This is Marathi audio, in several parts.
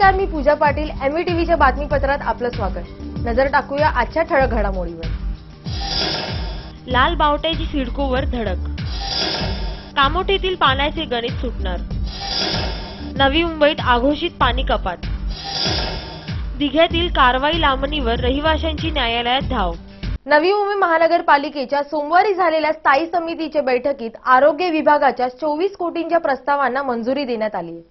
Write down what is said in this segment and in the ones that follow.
नमस्कार, मी पूजा पाटील. MVTVच्या बातमीपत्रात आपलं स्वागत. नजर टाकूया आजच्या ठळक घडामोडीवर. लाल बावट्याची सिडकोवर धडक, कामोठीतील पाण्याचे गणित सुटणार. नवी मुंबईत आघोषित पाणी कपात, दिघ्यातील कारवाई लांबणीवर रहिवाशांची न्यायालयात धाव. नवी मुंबई महानगरपालिकेच्या सोमवारी झालेल्या स्थायी समितीच्या बैठकीत आरोग्य विभागाच्या 24 कोटींच्या प्रस्तावांना मंजुरी देण्यात आली.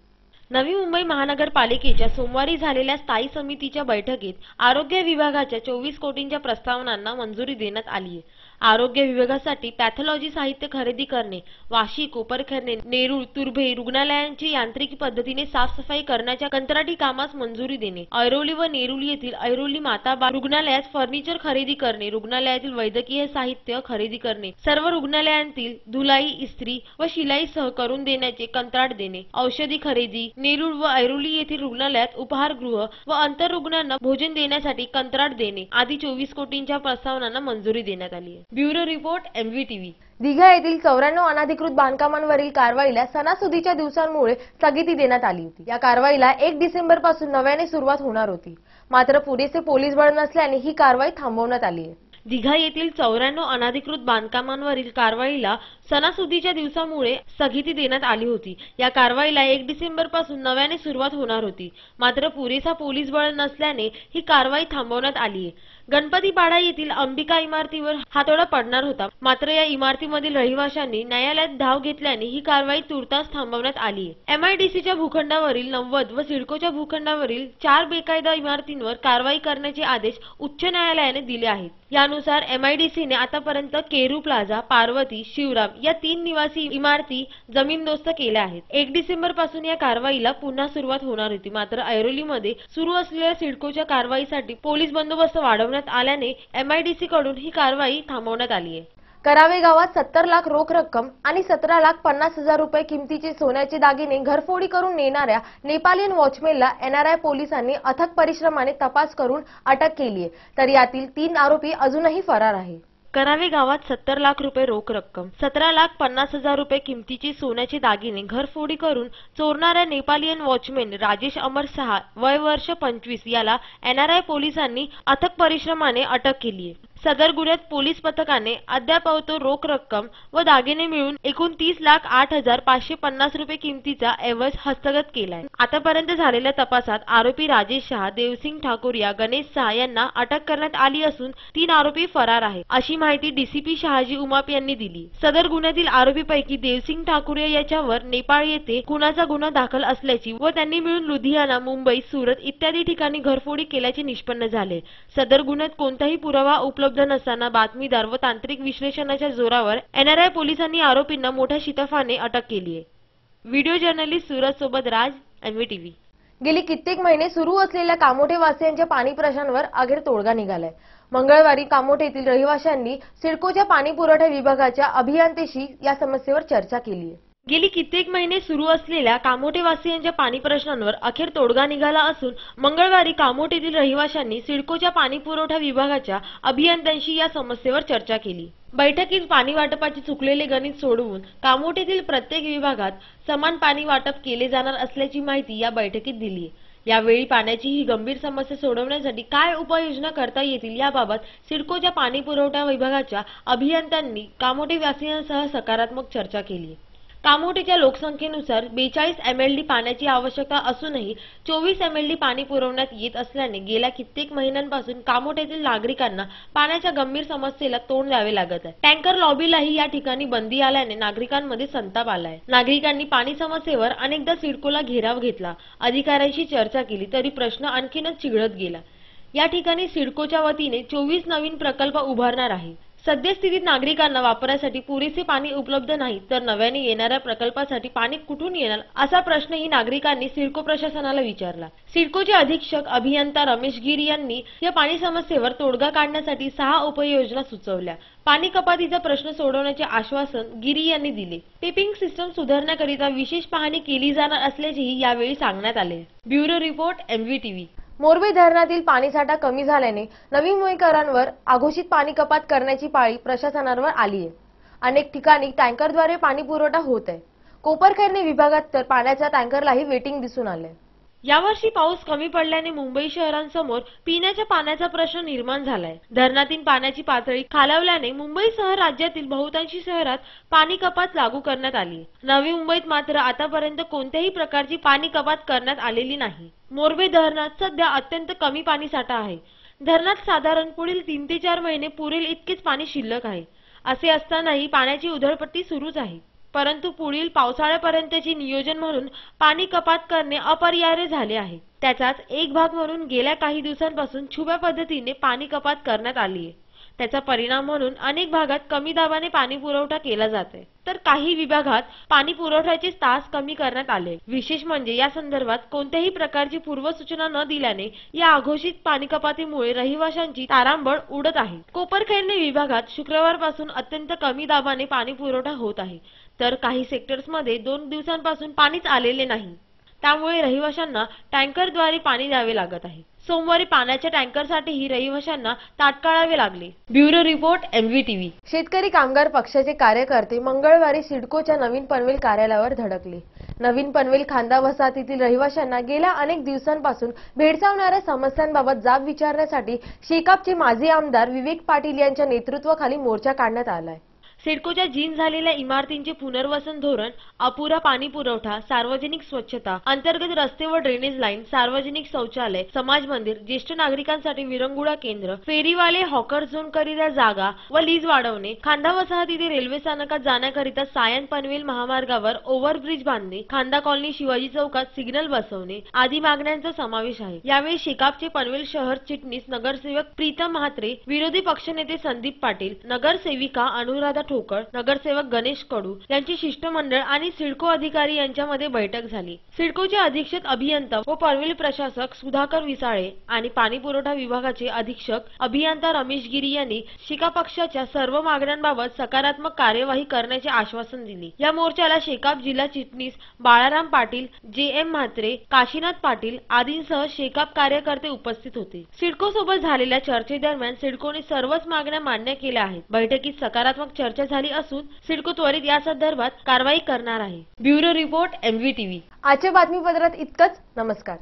नवी मुंबई महानगरपालिकेच्या सोमवारी झालेल्या स्थायी समितीच्या बैठकीत आरोग्य विभागाच्या 24 कोटींच्या प्रस्तावनांना मंजुरी देण्यात आली आहे. आरोग्य विभागासाठी पॅथॉलॉजी साहित्य खरेदी करणे, वाशी, कोपरखैरणे, नेरूळ, तुर्भे रुग्णालयांची यांत्रिकी पद्धतीने साफसफाई करण्याच्या कंत्राटी कामास मंजुरी देणे, ऐरोली व नेरूळ येथील ऐरोली माता रुग्णालयात फर्निचर खरेदी करणे, रुग्णालयातील वैद्यकीय साहित्य खरेदी करणे, सर्व रुग्णालयांतील धुलाई, इस्त्री व शिलाईसह करून देण्याचे कंत्राट देणे, औषधी खरेदी, नेरूळ व ऐरोली येथील रुग्णालयात उपहारगृह व आंतररुग्णांना भोजन देण्यासाठी कंत्राट देणे आदी 24 कोटींच्या प्रस्तावनांना मंजुरी देण्यात आली आहे. Bureau report, MVTV. दिघा येथील 94 अनधिकृत बांधकामांवरील कारवाईला सणासुदीच्या दिवसांमुळे स्थगिती देण्यात आली होती. या कारवाईला 1 डिसेंबर पासून नव्याने सुरुवात होणार होती. मात्र पुरेसे पोलीस बळ नसल्याने ही कारवाई थांबवण्यात आली आहे. दिघा येथील 94 अनधिकृत बांधकामांवरील कारवाईला सणासुदीच्या दिवसामुळे स्थगिती देण्यात आली होती. या कारवाईला 1 डिसेंबर पासून नव्याने सुरुवात होणार होती. मात्र पुरेसा पोलीस बळ नसल्याने ही कारवाई थांबवण्यात आली आहे. गणपतीपाडा येथील अंबिका इमारतीवर हातोडा पडणार होता. मात्र या इमारतीमधील रहिवाशांनी न्यायालयात धाव घेतल्याने ही कारवाई तुर्तास थांबवण्यात आली आहे. MIDCच्या भूखंडावरील 90 व सिडकोच्या भूखंडावरील 4 बेकायदा इमारतींवर कारवाई करण्याचे आदेश उच्च न्यायालयाने दिले आहेत. यानुसार MIDCने आतापर्यंत केरू प्लाझा, पार्वती, शिवराम या 3 निवासी इमारती जमीनदोस्त केल्या आहेत. 1 डिसेंबर पासून या कारवाईला पुन्हा सुरुवात होणार होती. मात्र ऐरोलीमध्ये सुरू असलेल्या सिडकोच्या कारवाईसाठी पोलीस बंदोबस्त वाढवण्यात आल्याने MIDC कडून ही कारवाई थांबवण्यात आली आहे. करावे गावात 70 लाख रोख रक्कम आणि 17,50,000 रुपये किमतीचे सोन्याचे दागिने घरफोडी करून नेणाऱ्या नेपालियन वॉचमॅनला NRI पोलिसांनी अथक परिश्रमाने तपास करून अटक केली आहे. तर यातील 3 आरोपी अजूनही फरार आहे. करावे गावात 70 लाख रुपये रोख रक्कम, 17,50,000 रुपये किमतीचे सोन्याचे दागिने घरफोडी करून चोरणाऱ्या नेपालियन वॉचमॅन राजेश अमर सहा वय वर्ष 25 याला NRI पोलिसांनी अथक परिश्रमाने अटक केली आहे. सदर गुन्ह्यात पोलीस पथकाने अद्याप रोख रक्कम व दागिने मिळून एकूण 30,08,550 रुपये किमतीचा एवज हस्तगत केलाय. आतापर्यंत झालेल्या तपासात आरोपी राजेश शहा, देवसिंग ठाकुरिया, गणेश सहा यांना अटक करण्यात आली असून 3 आरोपी फरार आहेत, अशी माहिती DCP शहाजी उमाप यांनी दिली. सदर गुन्ह्यातील आरोपीपैकी देवसिंग ठाकुरिया याच्यावर नेपाळ येथे खुनाचा गुन्हा दाखल असल्याची व त्यांनी मिळून लुधियाना, मुंबई, सुरत इत्यादी ठिकाणी घरफोडी केल्याचे निष्पन्न झाले. सदर गुन्ह्यात कोणताही पुरावा उपलब्ध नसताना बातमीदार व तांत्रिक विश्लेषणाच्या जोरावर NRI पोलिसांनी आरोपींना मोठ्या शिताफाने अटक केली आहे. व्हिडिओ जर्नलिस्ट सूरज सोबत राज, MVTV. गेली कित्येक महिने सुरू असलेल्या कामोठे वासियांच्या पाणी प्रश्नांवर अखेर तोडगा निघालाय. मंगळवारी कामोठे येथील रहिवाशांनी सिडकोच्या पाणी पुरवठा विभागाच्या अभियंत्याशी या समस्येवर चर्चा केली आहे. गेली कित्येक महिने सुरू असलेल्या कामोठेवासियांच्या पाणी प्रश्नांवर अखेर तोडगा निघाला असून मंगळवारी कामोठेतील रहिवाशांनी सिडकोच्या पाणी पुरवठा विभागाच्या अभियंत्यांशी या समस्येवर चर्चा केली. बैठकीत पाणी वाटपाचे चुकलेले गणित सोडवून कामोठेतील प्रत्येक विभागात समान पाणी वाटप केले जाणार असल्याची माहिती या बैठकीत दिली. यावेळी पाण्याची ही गंभीर समस्या सोडवण्यासाठी काय उपाययोजना करता येतील याबाबत सिडकोच्या पाणी पुरवठा विभागाच्या अभियंत्यांनी कामोठेवासियांसह सकारात्मक चर्चा केली. कामोठेच्या लोकसंख्येनुसार 42 MLD पाण्याची आवश्यकता असूनही 24 MLD पाणी पुरवण्यात येत असल्याने गेल्या कित्येक महिन्यांपासून कामोठेतील नागरिकांना पाण्याच्या गंभीर समस्येला तोंड द्यावे लागत आहे. टँकर लॉबीलाही या ठिकाणी बंदी आल्याने नागरिकांमध्ये संताप आलाय. नागरिकांनी पाणी समस्येवर अनेकदा सिडकोला घेराव घेतला, अधिकाऱ्यांशी चर्चा केली, तरी प्रश्न आणखीनच चिघळत गेला. या ठिकाणी सिडकोच्या वतीने 24 नवीन प्रकल्प उभारणार आहे. सद्यस्थितीत नागरिकांना वापरासाठी पुरेसे पाणी उपलब्ध नाही तर नव्याने येणाऱ्या प्रकल्पासाठी पाणी कुठून येणार असा प्रश्नही नागरिकांनी सिडको प्रशासनाला विचारला. सिडकोचे अधीक्षक अभियंता रमेश गिरी यांनी या पाणी समस्येवर तोडगा काढण्यासाठी 6 उपाययोजना सुचवल्या. पाणी कपातीचा प्रश्न सोडवण्याचे आश्वासन गिरी यांनी दिले. टेपिंग सिस्टम सुधारण्याकरिता विशेष पाहणी केली जाणार असल्याचेही यावेळी सांगण्यात आले. Bureau report, MVTV. मोरबी धरणातील पाणीसाठा कमी झाल्याने नवी मुंबईकरांवर आघोषित पाणी कपात करण्याची पाळी प्रशासनावर आली आहे. अनेक ठिकाणी टँकरद्वारे पाणी पुरवठा होत आहे. कोपरखैरणे विभागात तर पाण्याच्या टँकरलाही वेटिंग दिसून आले. यावर्षी पाऊस कमी पडल्याने मुंबई शहरांसमोर पिण्याच्या पाण्याचा प्रश्न निर्माण झालाय. धरणातील पाण्याची पातळी खालावल्याने मुंबईसह राज्यातील बहुतांशी शहरात पाणी कपात लागू करण्यात आली. नवी मुंबईत मात्र आतापर्यंत कोणत्याही प्रकारची पाणी कपात करण्यात आलेली नाही. मोरबे धरणात सध्या अत्यंत कमी पाणीसाठा आहे. धरणात साधारण पुढील 3 ते 4 महिने पुरेल इतकेच पाणी शिल्लक आहे. असे असतानाही पाण्याची उधळपट्टी सुरूच आहे. परंतु पुढील पावसाळ्यापर्यंतचे नियोजन म्हणून पाणी कपात करणे अपरिहार्य झाले आहे. त्याचाच एक भाग म्हणून गेल्या काही दिवसांपासून छुप्या पद्धतीने पाणी कपात करण्यात आली आहे. त्याचा परिणाम म्हणून अनेक भागात कमी दाबाने पाणी पुरवठा केला जातोय, तर काही विभागात पाणी पुरवठ्याचे तास कमी करण्यात आले. विशेष म्हणजे या संदर्भात कोणत्याही प्रकारची पूर्वसूचना न दिल्याने या अघोषित पाणी कपातीमुळे रहिवाशांची तारांबळ उडत आहे. कोपरखैरणे विभागात शुक्रवारपासून अत्यंत कमी दाबाने पाणी पुरवठा होत आहे, तर काही सेक्टर्समध्ये 2 दिवसांपासून पाणीच आलेले नाही. त्यामुळे रहिवाशांना टँकरद्वारे पाणी द्यावे लागत आहे. सोमवारी पाण्याच्या टँकरसाठीही रहिवाशांना ताट काढावे लागले. Bureau report MVTV. शेतकरी कामगार पक्षाचे कार्यकर्ते मंगळवारी सिडकोच्या नवीन पनवेल कार्यालयावर धडकले. नवीन पनवेल खांदा वसाहतीतील रहिवाशांना गेल्या अनेक दिवसांपासून भेडसावणाऱ्या समस्यांबाबत जाब विचारण्यासाठी शेकापचे माजी आमदार विवेक पाटील यांच्या नेतृत्वाखाली मोर्चा काढण्यात आलाय. सिडकोच्या जीर्ण झालेल्या इमारतींचे पुनर्वसन धोरण, अपुरा पाणी पुरवठा, सार्वजनिक स्वच्छता, अंतर्गत रस्ते व ड्रेनेज लाईन, सार्वजनिक शौचालय, समाज मंदिर, ज्येष्ठ नागरिकांसाठी विरंगुळा केंद्र, फेरीवाले हॉकर झोन करिता जागा व लीज वाढवणे, खांदा वसाहतीतील रेल्वे स्थानकात जाण्याकरिता सायन पनवेल महामार्गावर ओव्हरब्रिज बांधणे, खांदा कॉलनी शिवाजी चौकात सिग्नल बसवणे आदी मागण्यांचा समावेश आहे. यावेळी शेकापचे पनवेल शहर चिटणीस नगरसेवक प्रीतम म्हात्रे, विरोधी पक्षनेते संदीप पाटील, नगरसेविका अनुराधा ठोकळ, नगरसेवक गणेश कडू यांची शिष्टमंडळ आणि सिडको अधिकारी यांच्यामध्ये बैठक झाली. सिडकोचे अधीक्षक अभियंता व पनवेल प्रशासक सुधाकर विसाळे आणि पाणी पुरवठा विभागाचे अधीक्षक अभियंता रमेश गिरी यांनी शेकाप पक्षाच्या सर्व मागण्यांबाबत सकारात्मक कार्यवाही करण्याचे आश्वासन दिले. या मोर्चाला शेकाप जिल्हा चिटणीस बाळाराम पाटील, JM म्हात्रे, काशीनाथ पाटील आदींसह शेकाप कार्यकर्ते उपस्थित होते. सिडको सोबत झालेल्या चर्चेदरम्यान सिडकोने सर्वच मागण्या मान्य केल्या आहेत. बैठकीत सकारात्मक चर्चा झाली असून सिडको त्वरित या संदर्भात कारवाई करणार आहे. Bureau report MVTV. आजच्या बातमीपत्रात इतकंच. नमस्कार.